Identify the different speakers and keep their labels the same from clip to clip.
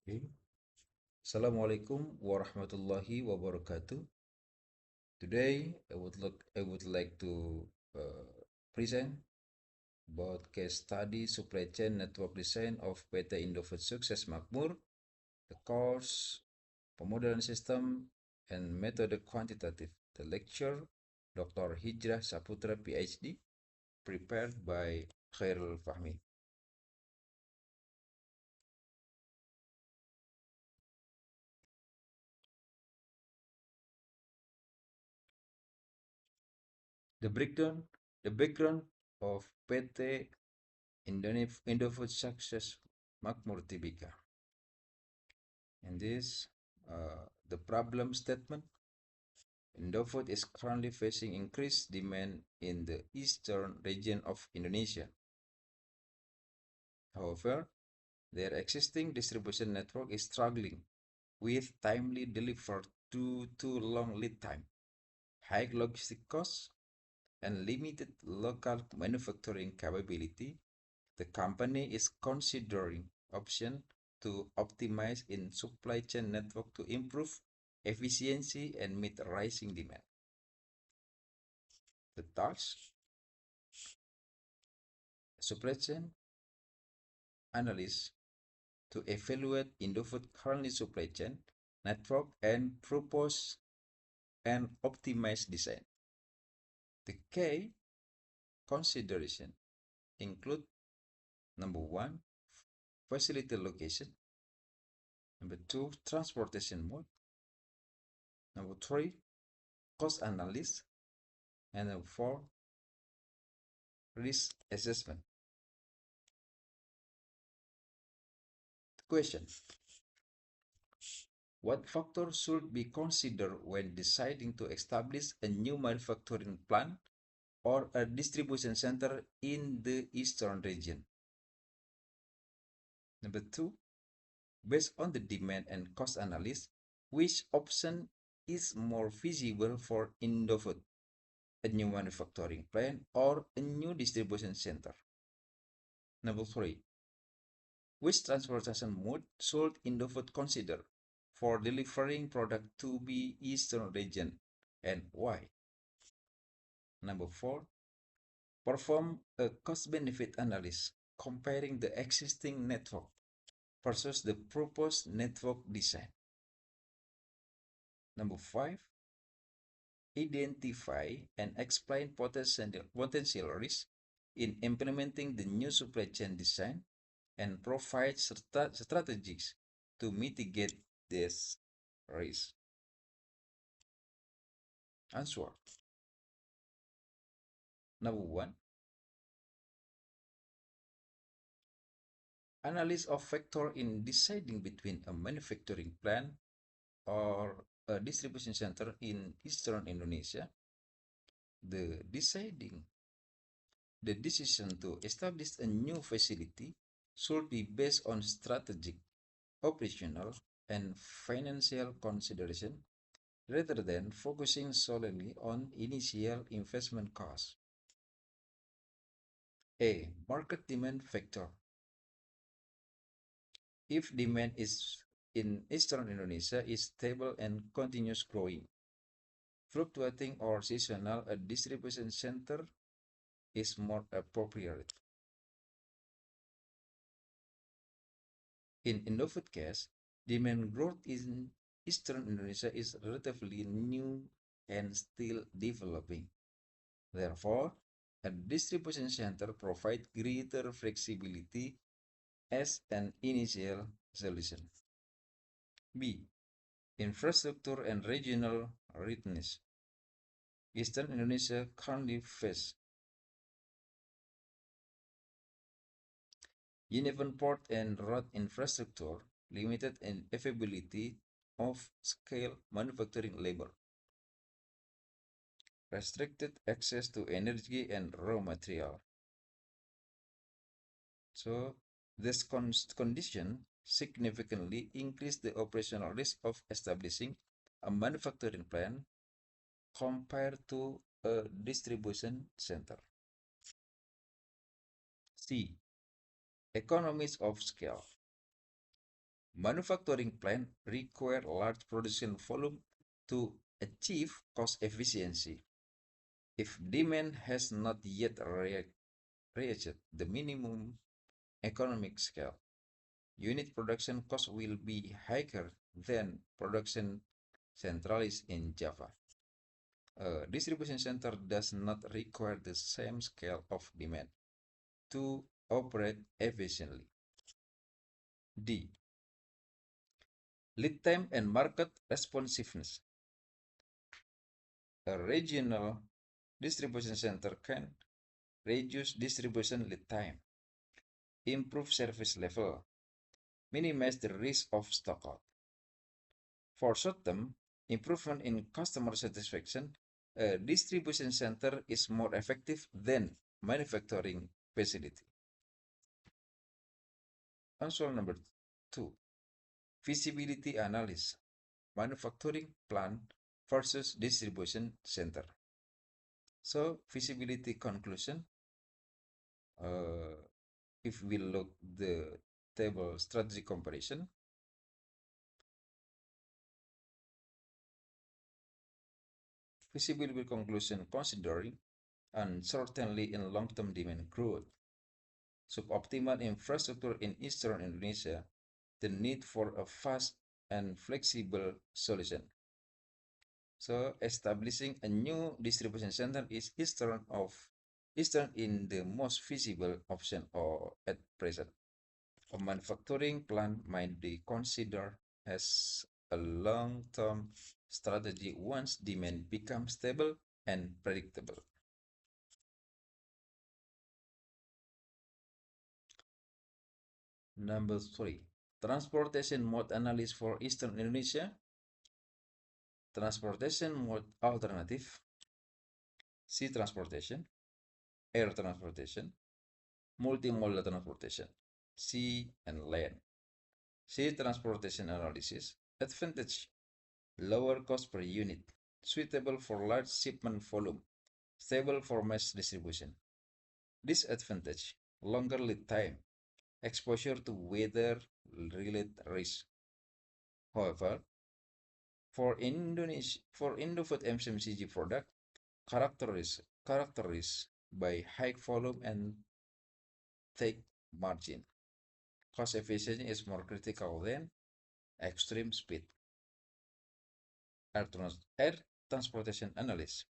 Speaker 1: Okay. Assalamualaikum warahmatullahi wabarakatuh. Today, I would like to present about case study supply chain network design of PT Indofood Sukses Makmur, the course, pemodelan system, and method quantitative. The lecture, Dr. Hijrah Saputra, PhD, prepared by Khairul Fahmi. The breakdown, the background of PT Indofood Success Makmur Tibika. And this, the problem statement. Indofood is currently facing increased demand in the eastern region of Indonesia. However, their existing distribution network is struggling with timely delivery due to long lead time, high logistic costs, and limited local manufacturing capability. The company is considering option to optimize in supply chain network to improve efficiency and meet rising demand. The task, supply chain analyst to evaluate Indofood current supply chain network and propose an optimized design. The key consideration include number one, facility location, number two, transportation mode, number three, cost analysis, and number four, risk assessment. The question: what factors should be considered when deciding to establish a new manufacturing plant or a distribution center in the eastern region? Number two, based on the demand and cost analysis, which option is more feasible for Indofood, a new manufacturing plant or a new distribution center? Number three, which transportation mode should Indofood consider for delivering product to the eastern region and why? Number four, perform a cost-benefit analysis comparing the existing network versus the proposed network design. Number five, identify and explain potential risks in implementing the new supply chain design and provide strategies to mitigate this risk. Answer. Number one, analysis of factor in deciding between a manufacturing plant or a distribution center in eastern Indonesia. The deciding the decision to establish a new facility should be based on strategic, operational, and financial consideration rather than focusing solely on initial investment costs. A. Market demand factor. If demand is in eastern Indonesia is stable and continuous growing, fluctuating or seasonal, a distribution center is more appropriate. In Indofood case, demand growth in eastern Indonesia is relatively new and still developing. Therefore, a distribution center provides greater flexibility as an initial solution. B. Infrastructure and regional readiness. Eastern Indonesia currently faces uneven port and road infrastructure, limited availability of skilled manufacturing labor, restricted access to energy and raw material. So this condition significantly increase the operational risk of establishing a manufacturing plant compared to a distribution center. C. Economies of scale. Manufacturing plant require large production volume to achieve cost efficiency. If demand has not yet reached the minimum economic scale, unit production cost will be higher than production centralized in Java. A distribution center does not require the same scale of demand to operate efficiently. D. Lead time and market responsiveness. A regional distribution center can reduce distribution lead time, improve service level, minimize the risk of stockout. For short-term improvement in customer satisfaction, a distribution center is more effective than manufacturing facility. Answer number 2. Feasibility analysis. Manufacturing plant versus distribution center. So feasibility conclusion, if we look the table strategy comparison, feasibility conclusion considering uncertainty in long-term demand growth, suboptimal infrastructure in eastern Indonesia, the need for a fast and flexible solution. So establishing a new distribution center is eastern in the most feasible option or at present. A manufacturing plant might be considered as a long-term strategy once demand becomes stable and predictable. Number 3, transportation mode analysis for Eastern Indonesia. Transportation mode alternative: sea transportation, air transportation, multimodal transportation, sea and land. Sea transportation analysis: advantage: lower cost per unit, suitable for large shipment volume, stable for mass distribution. Disadvantage: longer lead time, exposure to weather-related risk. However, for Indofood FMCG product, characterized by high volume and thick margin, cost efficiency is more critical than extreme speed. Air transportation analysis: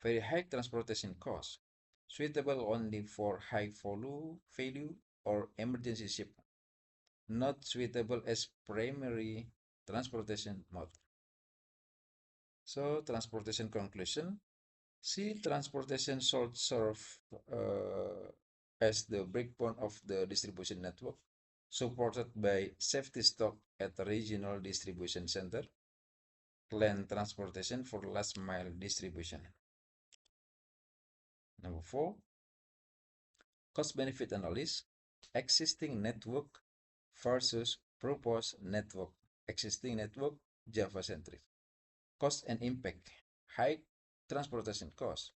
Speaker 1: very high transportation cost, suitable only for high value or emergency shipment, not suitable as primary transportation mode. So transportation conclusion: sea transportation should serve as the backbone of the distribution network, supported by safety stock at the regional distribution center, land transportation for last mile distribution. Number 4, cost benefit analysis, existing network versus proposed network. Existing network, Java centric. Cost and impact: high transportation cost,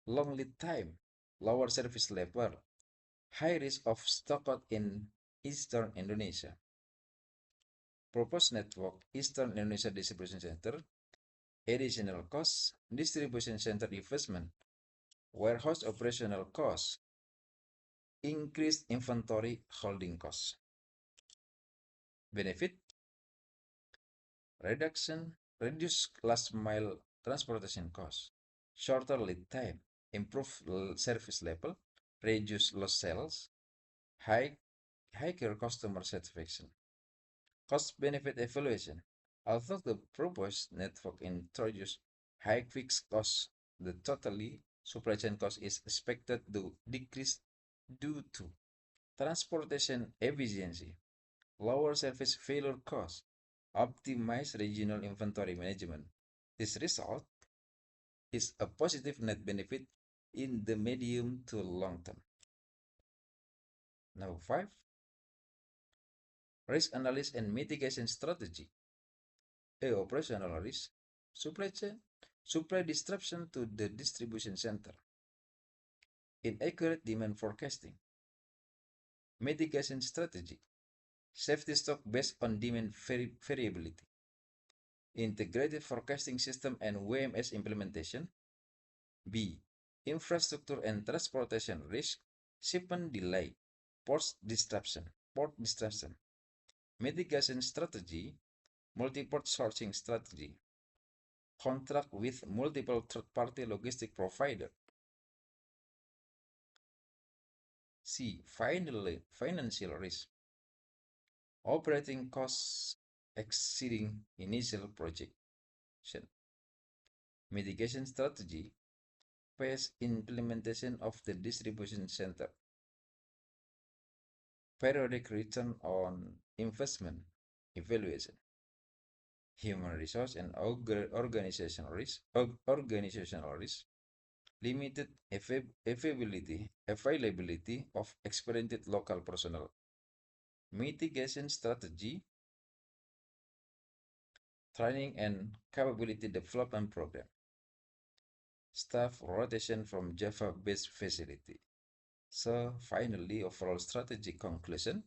Speaker 1: long lead time, lower service level, high risk of stockout in Eastern Indonesia. Proposed network: Eastern Indonesia Distribution Center, additional costs, distribution center investment, warehouse operational costs, increased inventory holding costs. Benefit: reduce last mile transportation costs, shorter lead time, improve service level, reduce lost sales, higher customer satisfaction. Cost benefit evaluation: although the proposed network introduces high fixed costs, the totally supply chain cost is expected to decrease due to transportation efficiency, lower service failure costs, optimize regional inventory management. This result is a positive net benefit in the medium to long term. Now 5, risk analysis and mitigation strategy. A, operational risk, supply disruption to the distribution center, inaccurate demand forecasting. Mitigation strategy: Safety stock based on demand variability. Integrated forecasting system and WMS implementation. B. Infrastructure and transportation risk, shipment delay, port disruption, mitigation strategy, multi-port sourcing strategy, contract with multiple third-party logistic provider. C. Finally, financial risk, operating costs exceeding initial projection. Mitigation strategy, phase implementation of the distribution center, periodic return on investment evaluation, human resource and organizational risk, limited availability of experienced local personnel, mitigation strategy, training and capability development program, staff rotation from Java-based facility. So finally, overall strategic conclusion,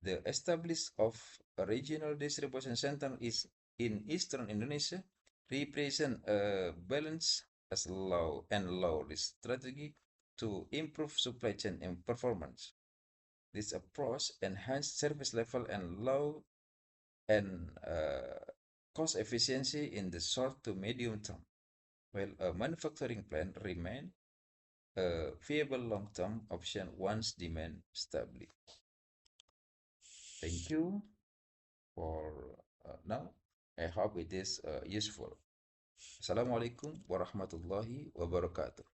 Speaker 1: the establishment of a regional distribution center is in eastern Indonesia represent a balance as low and low risk strategy to improve supply chain and performance. This approach enhance service level and low and cost efficiency in the short to medium term, while a manufacturing plant remain a viable long-term option once demand stability. Thank you for now. I hope it is useful. Assalamualaikum warahmatullahi wabarakatuh.